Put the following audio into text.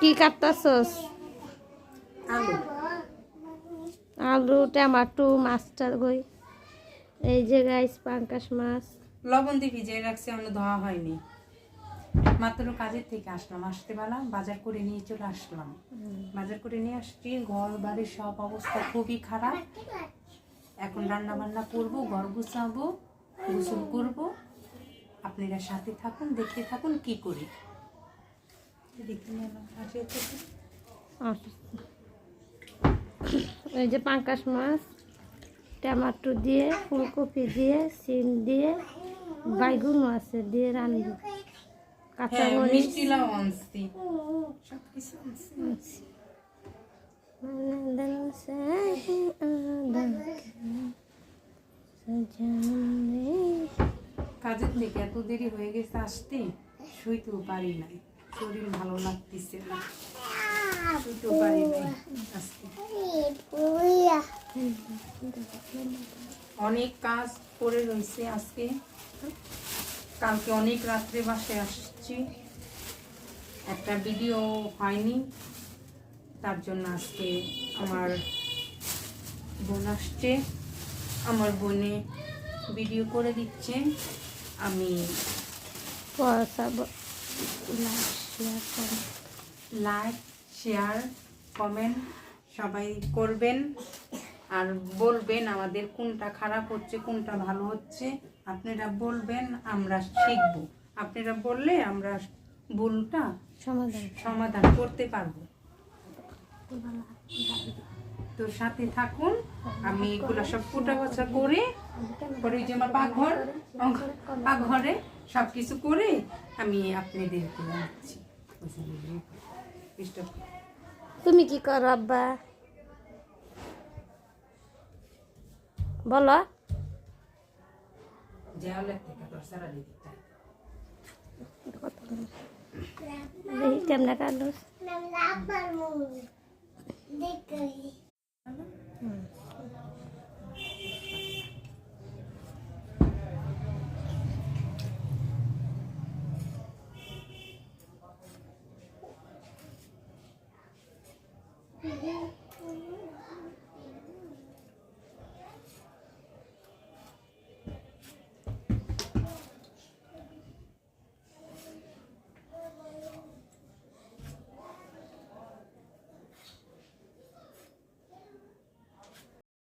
কি কাটতাছস? আলু আলু, টমেটো, মাছটা কই? এই যে গাইস পাঙ্কাশ মাছ। লবণ দিয়ে ভিজিয়ে রাখছি, অন্য ধোয়া হয়নি। মাত্র কাজের থেকে আসলাম, আসতে বেলা বাজার করে নিয়ে চলে আসলাম। বাজার করে নিয়ে আসছি, ঘর বাড়ির সব অবস্থা খুবই খারাপ। এখন রান্না বান্না করবো, ঘর গুছাবো, গোসল করবো। আপনারা সাথে থাকুন, দেখতে থাকুন কি করি। এই যে পাঙ্কাশ মাছ, টমেটো দিয়ে, ফুলকপি দিয়ে, সিম দিয়ে, বাইগুনও আছে দিয়ে রান্না। কাঁচা মরিচ, মিষ্টি লাউ আনছি, সবকিছু আনছি। কাজের থেকে এত দেরি হয়ে গেছে আসতে, শুইতেও পারি নাই, শরীর ভালো লাগতেছে না, শুইতেও পারি নাই আজকে। অনেক কাজ করে রয়েছে আজকে, কালকে অনেক রাত্রে বাসায় আসছি, একটা ভিডিও হয়নি, তার জন্য আজকে আমার বোন আসছে, আমার বোনে ভিডিও করে দিচ্ছে। আমি লাইক শেয়ার কমেন্ট সবাই করবেন, আর বলবেন আমাদের কোনটা খারাপ হচ্ছে কোনটা ভালো হচ্ছে, আপনারা বলবেন, আমরা শিখব। আপনারা বললে আমরা ভুলটা সমাধান করতে পারবো। তো সাথে থাকুন, আমি এগুলো সব ফুটা বচা করে পরে ওই যে আমার পাকঘরে সব কিছু করে আমি আপনাদেরকে জানাচ্ছি। তুমি কি করো আব্বা বলো? কেমন কাটলো?